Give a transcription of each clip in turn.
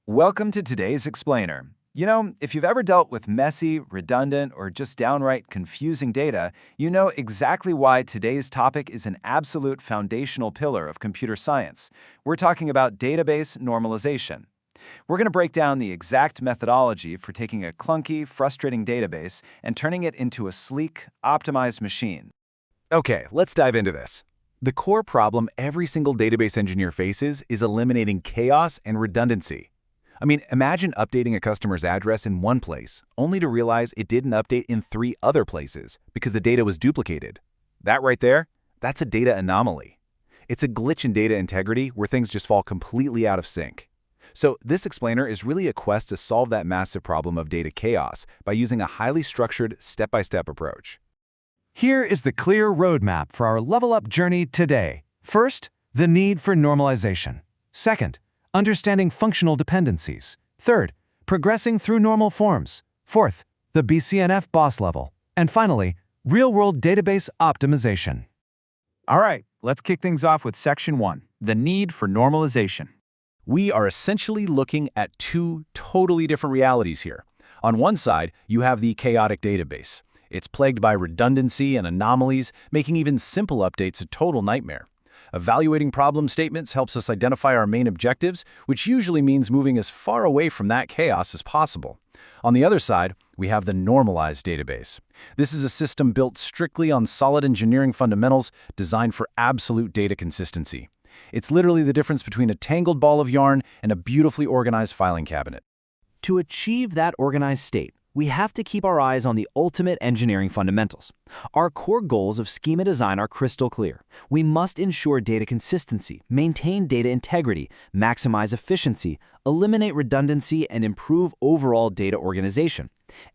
Welcome to today's Explainer. You know, if you've ever dealt with messy, redundant, or just downright confusing data, you know exactly why today's topic is an absolute foundational pillar of computer science. We're talking about database normalization. We're going to break down the exact methodology for taking a clunky, frustrating database and turning it into a sleek, optimized machine. Okay, let's dive into this. The core problem every single database engineer faces is eliminating chaos and redundancy. Imagine updating a customer's address in one place, only to realize it didn't update in 3 other places because the data was duplicated. That right there, that's a data anomaly. It's a glitch in data integrity where things just fall completely out of sync. So this explainer is really a quest to solve that massive problem of data chaos by using a highly structured, step-by-step approach. Here is the clear roadmap for our level-up journey today. First, the need for normalization. Second, understanding functional dependencies. Third, progressing through normal forms. Fourth, the BCNF boss level. And finally, real-world database optimization. All right, let's kick things off with Section 1, the need for normalization. We are essentially looking at 2 totally different realities here. On one side, you have the chaotic database. It's plagued by redundancy and anomalies, making even simple updates a total nightmare. Evaluating problem statements helps us identify our main objectives, which usually means moving as far away from that chaos as possible. On the other side, we have the normalized database. This is a system built strictly on solid engineering fundamentals designed for absolute data consistency. It's literally the difference between a tangled ball of yarn and a beautifully organized filing cabinet. To achieve that organized state, we have to keep our eyes on the ultimate engineering fundamentals. Our core goals of schema design are crystal clear. We must ensure data consistency, maintain data integrity, maximize efficiency, eliminate redundancy, and improve overall data organization.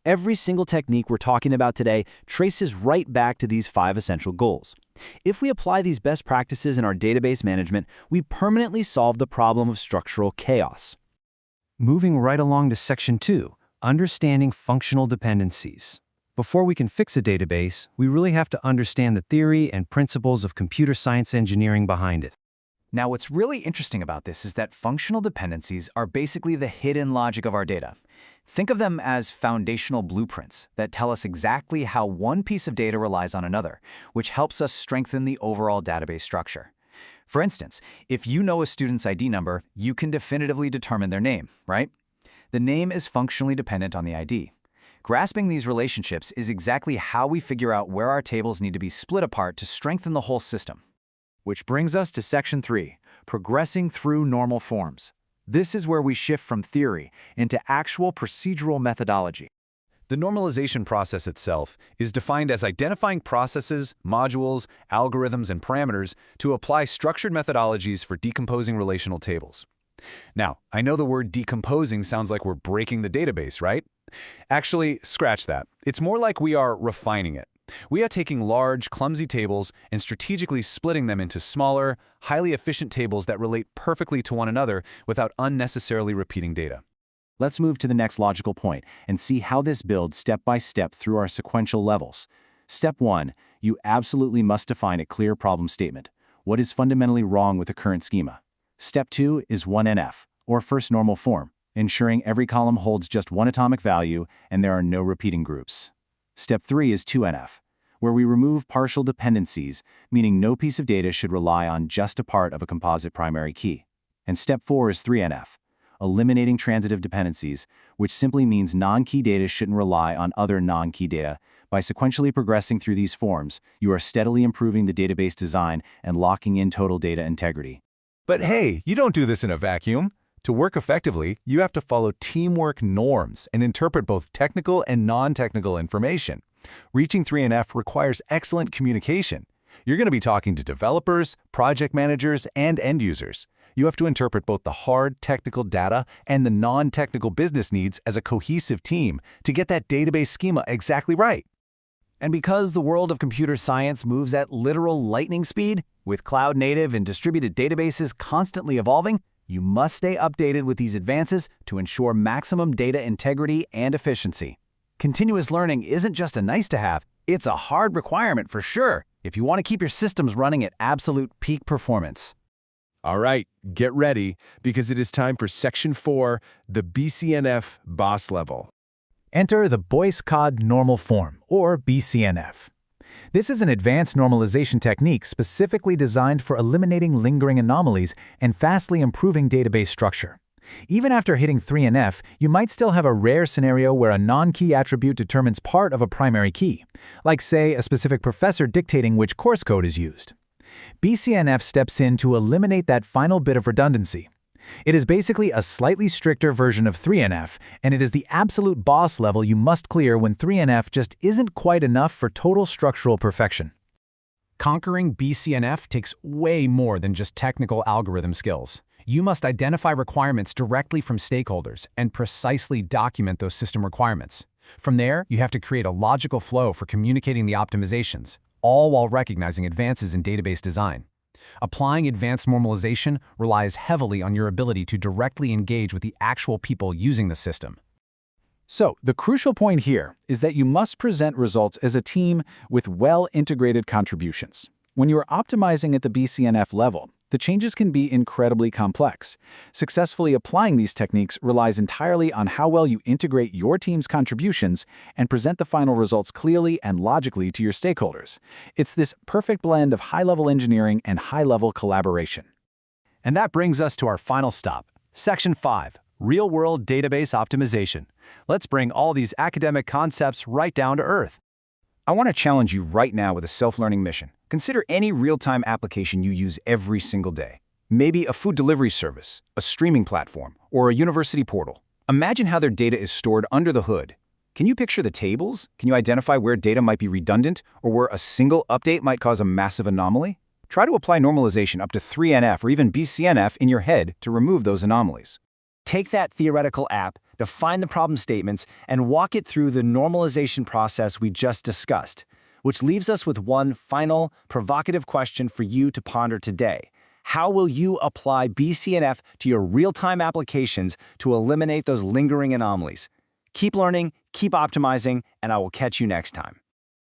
Every single technique we're talking about today traces right back to these 5 essential goals. If we apply these best practices in our database management, we permanently solve the problem of structural chaos. Moving right along to Section 2, understanding functional dependencies. Before we can fix a database, we really have to understand the theory and principles of computer science engineering behind it. Now, what's really interesting about this is that functional dependencies are basically the hidden logic of our data. Think of them as foundational blueprints that tell us exactly how one piece of data relies on another, which helps us strengthen the overall database structure. For instance, if you know a student's ID number, you can definitively determine their name, right? The name is functionally dependent on the ID. Grasping these relationships is exactly how we figure out where our tables need to be split apart to strengthen the whole system. Which brings us to Section 3, progressing through normal forms. This is where we shift from theory into actual procedural methodology. The normalization process itself is defined as identifying processes, modules, algorithms, and parameters to apply structured methodologies for decomposing relational tables. Now, I know the word decomposing sounds like we're breaking the database, right? Actually, scratch that. It's more like we are refining it. We are taking large, clumsy tables and strategically splitting them into smaller, highly efficient tables that relate perfectly to one another without unnecessarily repeating data. Let's move to the next logical point and see how this builds step by step through our sequential levels. Step 1, you absolutely must define a clear problem statement. What is fundamentally wrong with the current schema? Step 2 is 1NF, or first normal form, ensuring every column holds just one atomic value and there are no repeating groups. Step 3 is 2NF, where we remove partial dependencies, meaning no piece of data should rely on just a part of a composite primary key. And Step 4 is 3NF, eliminating transitive dependencies, which simply means non-key data shouldn't rely on other non-key data. By sequentially progressing through these forms, you are steadily improving the database design and locking in total data integrity. But hey, you don't do this in a vacuum. To work effectively, you have to follow teamwork norms and interpret both technical and non-technical information. Reaching 3NF requires excellent communication. You're going to be talking to developers, project managers, and end users. You have to interpret both the hard technical data and the non-technical business needs as a cohesive team to get that database schema exactly right. And because the world of computer science moves at literal lightning speed, with cloud-native and distributed databases constantly evolving, you must stay updated with these advances to ensure maximum data integrity and efficiency. Continuous learning isn't just a nice-to-have, it's a hard requirement for sure if you want to keep your systems running at absolute peak performance. All right, get ready, because it is time for Section 4, the BCNF boss level. Enter the Boyce-Codd normal form, or BCNF. This is an advanced normalization technique specifically designed for eliminating lingering anomalies and vastly improving database structure. Even after hitting 3NF, you might still have a rare scenario where a non-key attribute determines part of a primary key, like, say, a specific professor dictating which course code is used. BCNF steps in to eliminate that final bit of redundancy. It is basically a slightly stricter version of 3NF, and it is the absolute boss level you must clear when 3NF just isn't quite enough for total structural perfection. Conquering BCNF takes way more than just technical algorithm skills. You must identify requirements directly from stakeholders and precisely document those system requirements. From there, you have to create a logical flow for communicating the optimizations, all while recognizing advances in database design. Applying advanced normalization relies heavily on your ability to directly engage with the actual people using the system. So, the crucial point here is that you must present results as a team with well-integrated contributions. When you are optimizing at the BCNF level, the changes can be incredibly complex. Successfully applying these techniques relies entirely on how well you integrate your team's contributions and present the final results clearly and logically to your stakeholders. It's this perfect blend of high-level engineering and high-level collaboration. And that brings us to our final stop, Section 5, Real-World Database Optimization. Let's bring all these academic concepts right down to earth. I want to challenge you right now with a self-learning mission. Consider any real-time application you use every single day. Maybe a food delivery service, a streaming platform, or a university portal. Imagine how their data is stored under the hood. Can you picture the tables? Can you identify where data might be redundant or where a single update might cause a massive anomaly? Try to apply normalization up to 3NF or even BCNF in your head to remove those anomalies. Take that theoretical app, define the problem statements, and walk it through the normalization process we just discussed, which leaves us with one final, provocative question for you to ponder today. How will you apply BCNF to your real-time applications to eliminate those lingering anomalies? Keep learning, keep optimizing, and I will catch you next time.